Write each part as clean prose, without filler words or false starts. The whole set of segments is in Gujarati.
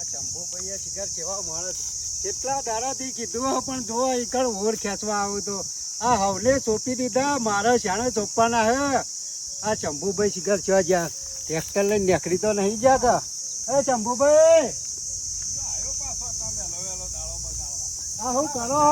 શંભુભાઈએ શિખર કેવા માણસ કેટલા દાડાથી કીધું પણ જો એકડ ઓર ખેંચવા આવું તો આ હવલે સોંપી દીધા મારા શાણે સોંપવાના હે આ શંભુભાઈ શિખર છે જ્યાં ટ્રેક્ટર લઈને નીકળી તો નહીં ગયા કા એ શંભુભાઈ હા હું કરો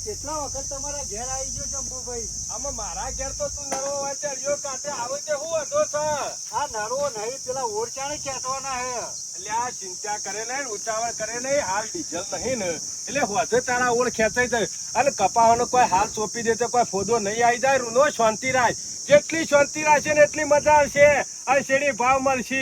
કેટલા વખત તમારા ઘેર આવી ગયો શંભુભાઈ આમાં મારા ઘેર તો તું નરો હોય ચડ્યો કાંઠે આવે તે હું હતો સર આ નરો નહીં પેલા ઓરચાણે ખેંચવાના હે એટલે આ ચિંતા કરે નહીં ઉતાવળ કરે નહીં હાલ ડીઝલ નહીં ને એટલે હોજે તારા ઓળ ખેંચાઈ જાય અને કપાવાનો કોઈ હાલ સોંપી દે તો કોઈ ફોદો નહીં આવી જાય રૂનો શાંતિ રાય જેટલી શાંતિ રાખશે ને એટલી મજા આવશે અને શેરી ભાવ મળશે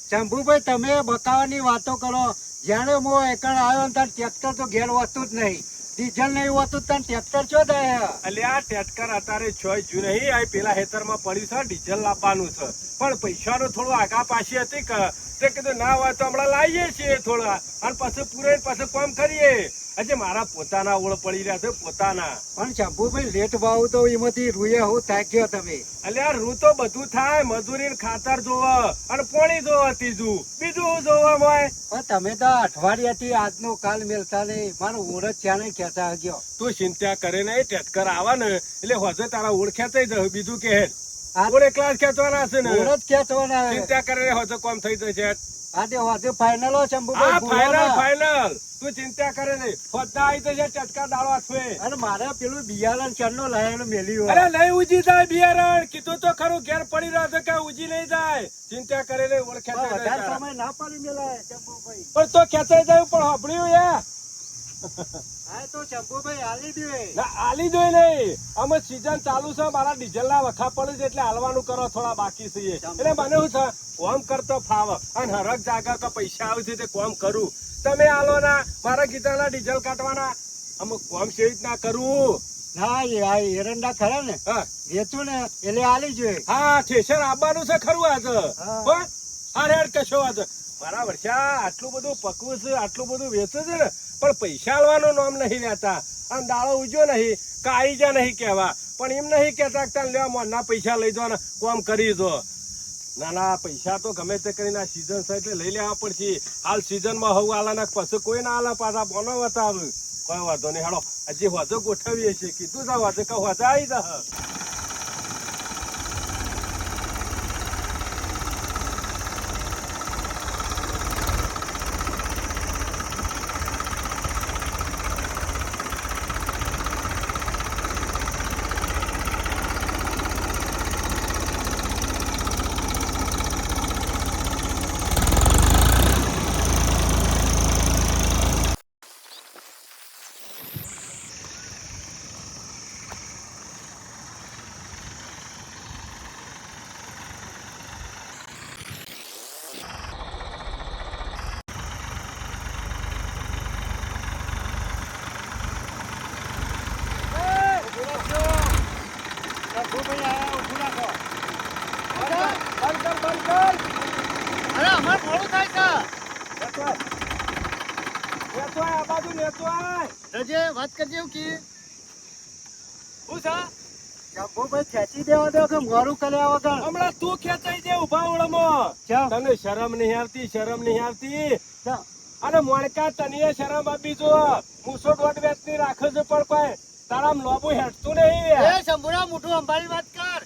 શંભુભાઈ તમે બકાવાની વાતો કરો જાણે હું એકણ આવ્યો ત્યારે ટ્રેક્ટર તો ઘેર હોતું જ નહીં ડીઝલ નહીં હોતું તને ટ્રેક્ટર ચો દે એટલે આ ટ્રેક્ટર અત્યારે છ જુ નહીં આ પેલા ખેતરમાં પડ્યું છે ડીઝલ લાવવાનું છે પણ પૈસાનું થોડું આગા પાછી હતી કે તે કીધું ના હોય તો હમણાં લાવીએ છીએ થોડા અને પછી પૂરે પછી કામ કરીએ હજી મારા પોતાના ઓળ પડી રહ્યા છે પોતાના પણ શંભુભાઈ લેટ ભાવ તો એમાંથી રૂએ હું થાક્યો તમે એટલે આ રૂ તો બધું થાય મજૂરી ખાતર જોવે અને પાણી જોવે ત્રીજું બીજું શું જોવે હોય પણ તમે તો અઠવાડિયાથી આજનો કાલ મેલતા નહીં મારો ઓળખ ચાને ખેંચા ગયો તું ચિંતા કરે નહીં ટ્રેક્ટર આવે ને એટલે હોજે તારા ઓળ ખેંચાઈ જાય બીજું કે ઓળે ક્લાસ ખેંચવાના છે ને ઓળખ ખેંચવાના ચિંતા કરે હોજે કોમ થઈ જશે આજે હોજે ફાઇનલ હો શંભુભાઈ ફાઇનલ તું ચિંતા કરે નહીં હોદ્દા આવી જશે ટટકા દાળો હાથે અને મારે પેલું બિયારણ ચરનો લાયેલો મેલ્યું અરે નહીં ઉજી જાય બિયારણ કીધું તો ખરું ઘેર પડી રહ્યો છે કે ઉજી નહીં જાય ચિંતા કરે નહીં ઓળ ખેંચાઈ વધારે સમય ના પડી મેલાય શંભુભાઈ પણ તો ખેંચાઈ જાય પણ હોભળ્યું યાર હા તો શંભુભાઈ હાલી દે ના હાલી જોઈ નહીં અમે સીઝન ચાલુ છે મારા ડીઝલ ના વખા પડે છે એટલે હાલવાનું કરો થોડા બાકી છે એટલે મને શું છે કોમ કરતો ફાવ અને હરક જાગર કે પૈસા આવશે તે કોમ કરું તમે હાલો ના મારા ગીતાના ડીઝલ કાઢવાના અમુક કોમ છે રીતના કરું હા એરંડા ખરા ને વેચું ને એટલે હાલી જોઈએ હા ઠેસર આવવાનું છે ખરું આજે હા રેડ કશો આજે મારા વર્ષા આટલું બધું પકવું છે આટલું બધું વેચે છે ને પણ પૈસા આલવાનું નામ નહીં લેતા અને દાડો ઉજ્યો નહીં કાઈ જા નહીં કહેવા પણ એમ નહીં કહેતા કે લેવા મોરના પૈસા લઈ દો ને કોમ કરી દો ના ના પૈસા તો ગમે તે કરીને આ સીઝન છે એટલે લઈ લેવા પડશે હાલ સીઝનમાં હવું આલાના પછી કોઈ ના આલા પાછા બોનો બતાવ કોઈ વાંધો નહીં હાલો હજી વાંધો ગોઠવીએ છીએ કીધું જા વાંધો કે વાંધો આવી જા વાત કરજે ખેંચી દેવા દો કે મોરું કર્યા વગર હમણાં તું ખેંચાઈ દે ઉભા ઓળમાં તને શરમ નહીં આવતી અને મોણકા તને શરમ આપી જો મૂસો દોઢ વેચની રાખે છે પણ કોઈ તારા લોબુ હેઠતું નહીં શંભુરા મોટું અંબાની વાત કર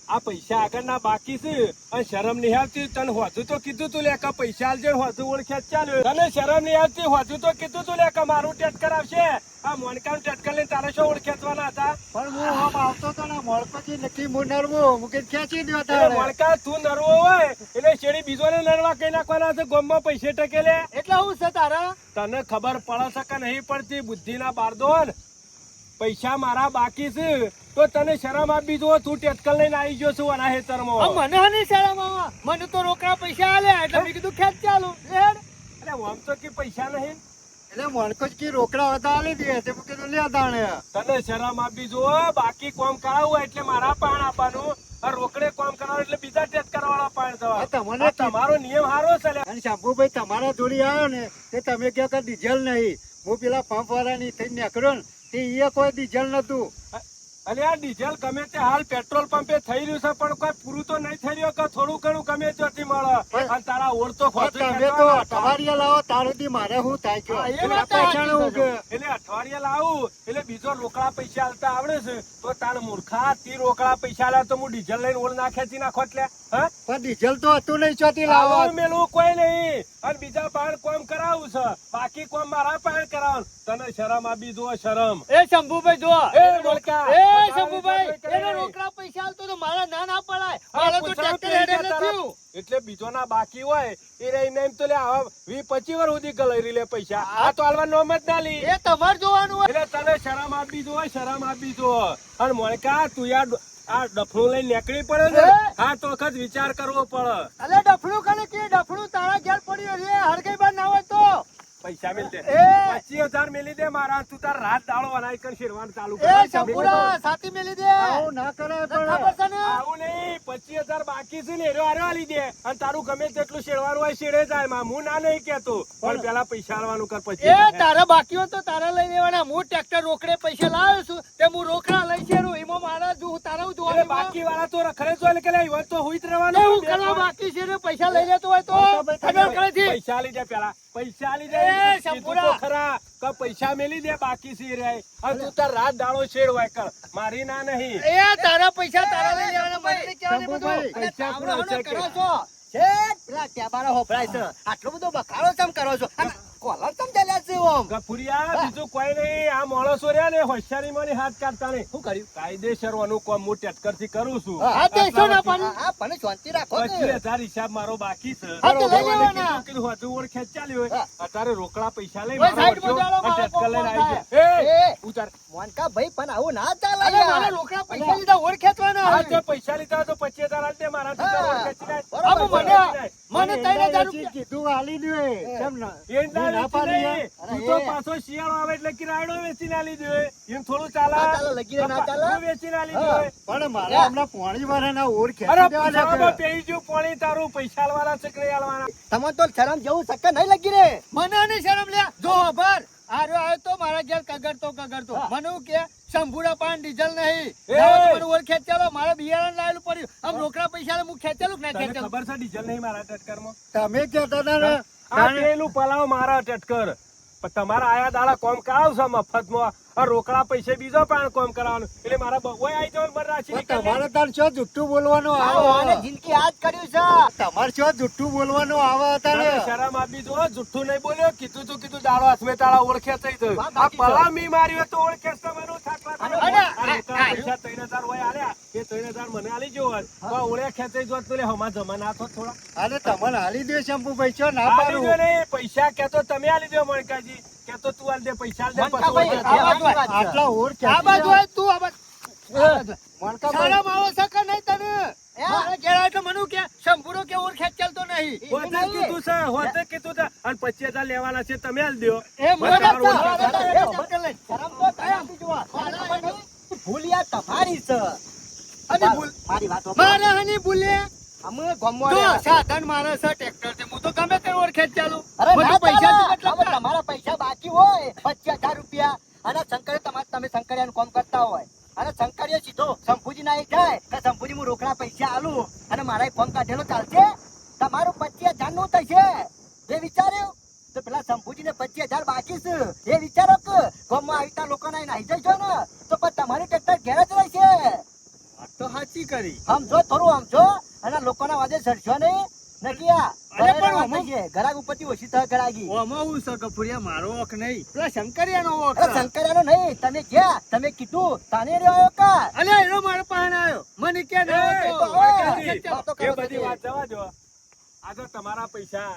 આ પૈસા આગળના બાકી છે અને શરમ નહીં આવતી તને હોજુ તો કીધું તું લે કે પૈસા આલજે હોજુ ઓળ ખેંચાલ્યો તને શરમ નહીં આવતી હોજુ તો કીધું તું લે કે મારું ટેટકર આવશે આ મોણકાનું ટેટકર લઈને તારે શું ઓળ ખેંચવાના હતા પણ હું આમ આવતો તો ને મોણકોથી નક્કી હું નરવો મુકે ખેંચી દો તારે મોણકા તું નરવો હોય એટલે શેડી બીજોને નરવા કઈ નાખવાના છે ગોમમાં પૈસે ટકેલે એટલે હું છે તારા તને ખબર પડે છે કે નહીં પડતી બુદ્ધિના બારદોન પૈસા મારા બાકી છે તો તને શરમ આપી દો તું ટેટકલ લઈને આવી ગયો છું આના હેતરમાં મને નહીં શરમ આવે મને તો રોકડા પૈસા આલ્યા એટલે મેં કીધું ખેંચ ચાલુ અરે આમ તો કે પૈસા નહીં એટલે મણકો જ કી રોકડા હતા આલી દે તે કીધું લે દાણે તને શરમ આપી દો બાકી કોમ કરાવવું એટલે મારા પાણ આપવાનું આ રોકડે કોમ કરાવો એટલે બીજા ટેટકર વાળા પાણ દવા તમને તમારો નિયમ હારો છે અને શંભુભાઈ તમારા જોડી આવ્યો ને તે તમે કહો કે ડીઝલ નહીં હું પેલા પંપ વાળાની થઈને નીકળ્યો ને તે એ કોઈ ડીઝલ નતું અને આ ડીઝલ ગમે તે હાલ પેટ્રોલ પંપે થઈ રહ્યું છે પણ કોઈ પૂરું તો નહીં થઈ રહ્યું કે થોડું ઘણું ગમે ત્યાંથી મળે અને તારા ઓળ તો ખોટું તમે તો અઠવાડિયે લાવો તારુંથી મારે શું થાય કયો? હા, એ એટલે વાત પૈસાનું સાચી ઉગે. એટલે અઠવાડિયે લાવું એટલે બીજો રોકડા પૈસા આલતા આવડે છે તો તાર મૂર્ખા તી રોકડા પૈસા આલ્યા તો હું ડીઝલ લઈને ઓળ ના ખેંચી નાખો એટલે હા પણ ડીઝલ તો હતું નહીં ચોથી લાવો. આવું મેલું કોઈ નહીં અને બીજા પાણ કોમ કરાવું છે બાકી કોમ મારા પાણ કરાવવાનું તને શરમ આપી દો શરમ એ શંભુભાઈ જો એ મોલકા એ શંભુભાઈ એને રોકડા પૈસા આલતો તો મારા ના પડાય મારા તો ટ્રેક્ટર હેડે નથી એટલે બીજો ના બાકી હોય એ રહીને એમ તો લે આવા 20-25 વર્ષ સુધી ગલરી લે પૈસા આ તો હાલવા નોમ જ ના લી એ તમારે જોવાનું હોય એટલે તને શરમ આપી દો શરમ આપી દો અને મોલકા તું યાર આ ડફણું લઈને નીકળી પડે ને એ? હા તો વખત વિચાર કરવો પડે અલે ડફણું કને કે ડફણું તારા ઘેર પડ્યું રે હરકઈ બાર ના હોય તો પૈસા મિલ દે એ 25,000 મિલી દે મારા તું તાર રાત દાડો અનાજ કર શેરવાનું ચાલુ એ શંભુરા સાથી મેલી દે આવું ના કરાય ખબર પણ છે ને આવું નહીં 25,000 બાકી છે ને એરો આરો આલી દે અને તારું ગમે તેટલું શેરવાનું હોય શેરે જાય માં હું ના નહીં કેતો પણ પેલા પૈસા આલવાનું કર પછી એ તારા બાકી હોય તો તારા લઈ લેવાના હું ટ્રેક્ટર રોકડે પૈસા લાવ્યો છું તે હું રોકડા લઈ શેરું એમાં મારા જો તારા એટલે જોવાનું બાકી વાળા તો રખડે છો એટલે કે લે, ઈવન તો હુઈ જ રહેવાનું. એવું કરવા બાકી છે રે પૈસા લઈ લેતો હોય તો ખબર કરે છે પૈસા લઈ દે પેલા પૈસા લઈ દે એ, કીધું શંભુરા. તો ખરા કે પૈસા મેલી દે બાકી છે રે અને તું તાર રાત દાડો શેર હોય કર મારી ના નહીં એ તારા પૈસા તારા લઈ લેવાના મને નહીં કહેવાનું બધું. શંભુભાઈ, અને પૈસા તાવડો પૂરા હનો છે કરો કે? છો છેક પેલા ટેબારા હોફળાય છે આટલો બધો બખાડો ચમ કરો છો અને કોલર ચમ ચાલ્યા છે ઓમ ગફુરિયા બીજું કોઈ નહીં આ માણસો રહ્યા ને હોશિયારીમાં ની હાથ કાઢતા નહીં શું કર્યું કાયદેસર વાનું કામ હું ટેટકર થી કરું છું હા તે શું ના આટલા પાડ્યું? હા પણ શાંતિ રાખો ને 25,000 હિસાબ મારો બાકી છે હા, તો લઈ ભગવાને લેવાના. કીધું હજુ ઓળ ખેંચાલી હોય હા. અત્યારે રોકડા પૈસા લઈ ઓય, મારો સાઈડ વચ્ચો માં ચાલો, અને મારો ટેટકર લઈને કોમ આવી જાય. એ, ઉતાર મોનકા ભાઈ પણ આવું ના ચાલે અરે મારા રોકડા પૈસા લીધા ઓર ખેંચવાના હા હવે. તે પૈસા લીધા તો 25,000 આલ દે મારા હા. ઓળ ખેંચી નાખ. બરાબર, મને પણ 3,000 એના રૂપિયા કીધું હાલી દે કેમ ના એ ના ના વેચી પાડી નહીં. અરે તું તો એ. પાછો શિયાળો આવે એટલે કિરાયડો વેચીને આલી દે. એમ થોડું ચાલે? ના ચાલે, લગીને ના ચાલે. તું વેચીને આલી હા. દે. પણ મારે હમણાં પોણી વાળાના ઓર અરે ખેંચી દેવાના પૂછવામાં કે. પેઈ ગયું પાણી તારું પૈસા આલવાના છે કે નહીં આલવાના? તમને તો શરમ જેવું શક્ય નહીં લાગી રે મને નહીં શરમ લે જો ભર આર્યો આવ્યો તો મારા ઘેર કગરતો મને એવું કે શંભુડા પાન ડીઝલ નહીં એ! લાવો તો મને ઓર ખેંચાલો મારે બિયારણ લાવેલું પડ્યું આમ રોકડા પૈસા લે હું ખેંચેલું કે ના તને ખેંચેલું ખબર છે ડીઝલ નહીં મારા ટટકરમાં? તમે કહેતા હતા ને આ પેલું પલાવ મારા ટટકર પણ તમારા આયા દાડા કોમ કરાવશો મફતમાં આ રોકડા પૈસે બીજો પણ કોમ કરાવવાનું એટલે મારા બગોય આવી જાવ મને રાશિ પણ નીકળી તમારે તાર શું જુઠ્ઠું બોલવાનું આને આવે જિંદગી આજ કર્યું છે તમારે શું જુઠ્ઠું બોલવાનું આવે તને તારે શરમ આપી દો જુઠ્ઠું નહીં બોલ્યો કીધું દાડો હાથમે તાળા ઓળખે થઈ ગયું વાત આ સાચી છે. પલા મી માર્યો તો ઓળખે તમારું થાકવા કરો. અને- આ રોકડા પૈસા 3,000 હોય આલ્યા એ 3,000 મને આલી જો હોત. તો આ ઓળે ખેંચાઈ જોત તો લે હમા જમાના હતો થોડા અને તમને હાલી દે શંભુભાઈ શું ના આલી પાડું દો નહીં પૈસા કેતો તમે આલી દો મણકાજી કેતો તું આલી દે પૈસા આલી દે મણકાભાઈ, પછી આ બાજુ વાત છે. આટલા ઓર આ બાજુ હોય તું આ બાજુ મણકાભાઈ શરમ આવે છે કે નહીં તને મારા ઘેર આવે તો મને કે શંભુડો કે ઓર ખેંચાલતો નહીં હોતે કીધું છે હોતે કીધું છે અને 25,000 લેવાના છે તમે આલી દો એ મને મને તમારું શરમ તો થાય આપી જોવા. ભૂલ યાર તમારી છે અને ભૂલ મારી વાત મારે હની ભૂલે અમે ગમવા જો રહ્યા. સાધન મારે છે ટ્રેક્ટર છે હું તો ગમે તે ઓર ખેંચ ચાલુ અરે બધું ના પૈસા ચાલે. તું કેટલા હવે તમારા પૈસા બાકી હોય 25,000 રૂપિયા અને તમે શંકરિયાનું કામ કરતા હોય અને શંકરિયા સીધો શંભુજી ના જાય કે શંભુજી હું રોકડા પૈસા આલું અને મારા ફોન કાઢેલો ચાલશે તમારું 25,000 નું થશે એ વિચાર્યું તો પેલા શંભુજી ને 25,000 બાકી છે એ વિચારો કે ગામમાં આવતા લોકો નાહી જશો ને તો પણ તમારી ટ્રેક્ટર ઘેર જ રહેશે તો સાચી કરી સમજો થોડું સમજો અને લોકોના વાદે સરશો નહીં નકી આ અરે પણ આમાં- ઘરાક ઉપરથી ઓછી થાય ઘરાકી ઓમાં હું છે કપૂરિયા મારો ઓખ નહીં પેલા શંકરિયાનો ઓખ અરે શંકરિયાનો નહીં તમે ગયા તમે કીધું તાને રહ્યો આવ્યો કા અલે એનો મારો પાસે આવ્યો મને કે એ, વાતો કરો એ બધી તમે. વાત જવા દો આ તો તમારા પૈસા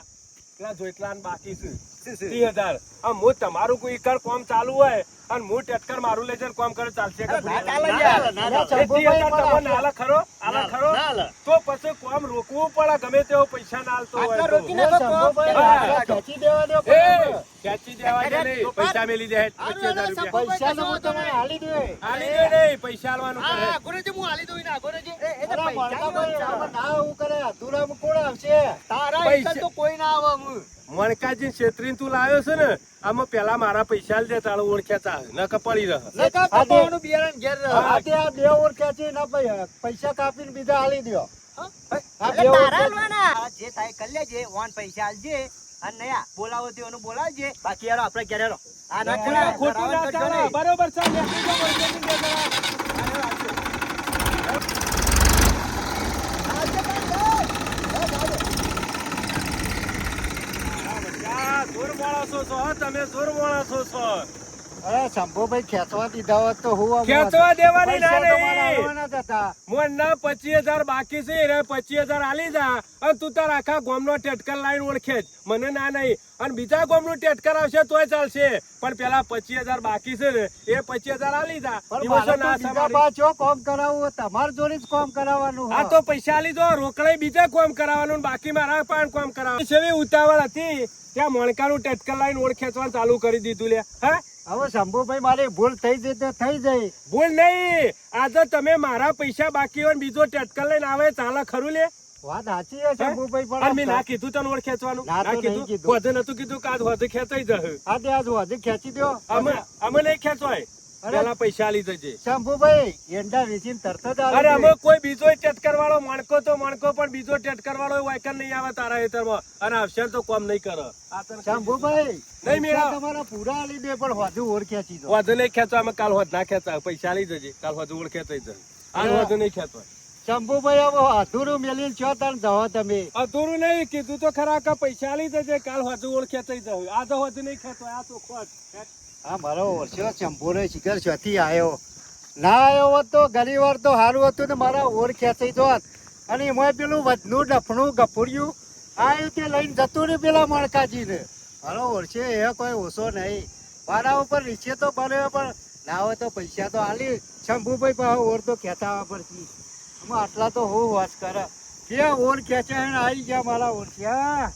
પેલા જોઈટલા બાકી છે 30,000 આમ હું તમારું કોઈ કર કામ ચાલુ હોય અને હું ટેટકર મારું લઈ જઈને કામ કરે ચાલશે કે ના ચાલે ના યાર. ચાલે, ના અરે ચાલે. એ 30,000 શંભુભાઈ તમને આલે ખરો આલે ખરો ના લે. તો પછી કામ રોકવું પડે ગમે તેવો પૈસા ના આલતો હોય આટલા તો. રોકીને તો કામ શંભુભાઈ, હા. આટલા ખેંચી દેવા દો એ, પણ. ખેંચી દેવા છે નહીં, પૈસા મેલી દે 25,000 રૂપિયા. પૈસા તો હું તમને હાલી દે. આલી દે નહીં, પૈસા આલવાનું કરે. હા, ગુરુજી હું હાલી દઉં ને ગુરુજી એ તો અરે પૈસા મણકાભાઈ, નો આમાં ના એવું કરે, અધૂરામાં કોણ આવશે? તારા પૈસા- હિસાબ તો કોઈ ના આવે હું મણકાજી છેતરીને તું લાવ્યો છે ને, આમાં પેલા મારા પૈસા આલી દે, તારો ઓળખ્યા ન કપડી રહ. નકા આ દે. કપાવાનું બિયારણ ઘેર રહે. આજે આ બે ઓર ખેંચી ના પૈસા કાપીને બીજા હાલી દ્યો. હા? આ એટલે બે ઓર તારા ખેંચી. હાલવાના. જે થાય કરી લેજે ઓન પૈસા આલજે અને નયા બોલાવો તે એનું બોલાવજે બાકી યાર આપણે ઘેર હેરો. આ ના ખોટું કરાય, ખોટું ના કરાવવાનું કરજો ચાલે. નહીં. બરોબર છે, લેખી દો, વળગેથી દે જરા. આ જોર માણસો છો, હો, તમે જોર માણસો છો. અરે શંભુભાઈ ખેંચવા દીધા હોત તો હું આમ ખેંચવા હોત. દેવાની ના પૈસા તમારા નહીં. હાલવાના જ હતા. મોરના 25,000 બાકી છે, એને 25,000 આલી જા અને તું તાર આખા ગામનો ટેટકર લાઈન ઓળખે જ. મને ના નહીં. અને બીજા ગામનું ટેટકર આવશે તોય ચાલશે, પણ પેલા 25,000 બાકી છે ને એ 25,000 આલી જા. પણ એમાં મારે શું ના તો બીજા સંભાળી? પાછો કામ કરાવવું હોય, તમારી જોડે જ કામ કરાવવાનું આ હોય. તો પૈસા આલી દો, રોકડે બીજા કામ કરાવવાનું ને બાકી મારા પણ કામ કરાવવાનું. સેવી ઉતાવળ હતી ત્યાં મણકાનું ટેટકર લાઈન ઓળ ખેંચવાનું ચાલુ કરી દીધું લે. હા, હવે શંભુભાઈ મારી ભૂલ થઈ જઈ તો થઈ જાય. ભૂલ નહીં. આજે તમે મારા પૈસા બાકી હોય ને બીજો ટેટકર લઈને આવે ચાલે ખરું લે? વાત સાચી છે શંભુભાઈ, પણ અને મેં ના કીધું તને ઓળ ખેંચવાનું? ના તો ના નહીં કીધું? કીધું. વધુ નતું કીધું કે આજ વધુ ખેંચાઈ જશે. આજે આજ વધુ ખેંચી દો. અમે નહીં ખેંચવાય. અરે. પેલા પૈસા આલી જજે. શંભુભાઈ એંડા વેચીને તરત જ અરે આવી અમે જાય. કોઈ બીજો ટેટકર વાળો મણકો તો મણકો પણ બીજો ટેટકર વાળો વાયકર નહીં આવે તારા હેતરમાં અને આવશે તો કોમ નહીં કરે. આ તને શંભુભાઈ નહીં પૈસા મેળવ. તમારા પૂરા આલી દે પણ વધુ ઓર ખેંચી દો. વધુ નહીં ખેંચવા. અમે કાલ હોત ના ખેંચવા. પૈસા આલી જજે. કાલ વધુ ઓળ ખેંચાઈ જશે. આ વધુ નહીં ખેંચવા. શંભુભાઈ હવે અધૂરું મેલીને છો તાણ જવા તમે. અધૂરું નહીં કીધું તો ખરા કે પૈસા આલી જજે. કાલ વધુ ઓળ ખેંચાઈ જશે. આ તો વધુ નહીં ખેંચવા. આ તો ખોટ. હા મારો ઓરછો શંભુનો શિખર છથી આવ્યો. ના આવ્યો હોત તો ઘણી વાર તો સારું હતું ને મારા ઓર ખેંચાઈ જોત. અને એમાં પેલું વધનું ડફણું ગફુર્યું આવ્યું તે લઈને જતું ને પેલા મણકાજીને. મારો ઓરછે એ કોઈ ઓછો નહીં. મારા ઉપર નીચે તો બને પણ ના હોય તો પૈસા તો આલી. શંભુભાઈ પાસે ઓર તો ખેંચાવા પડશે. આમાં આટલા તો હું વાસ કરે. કે ઓર ખેંચાય ને આવી ગયા મારા ઓરછ્યા.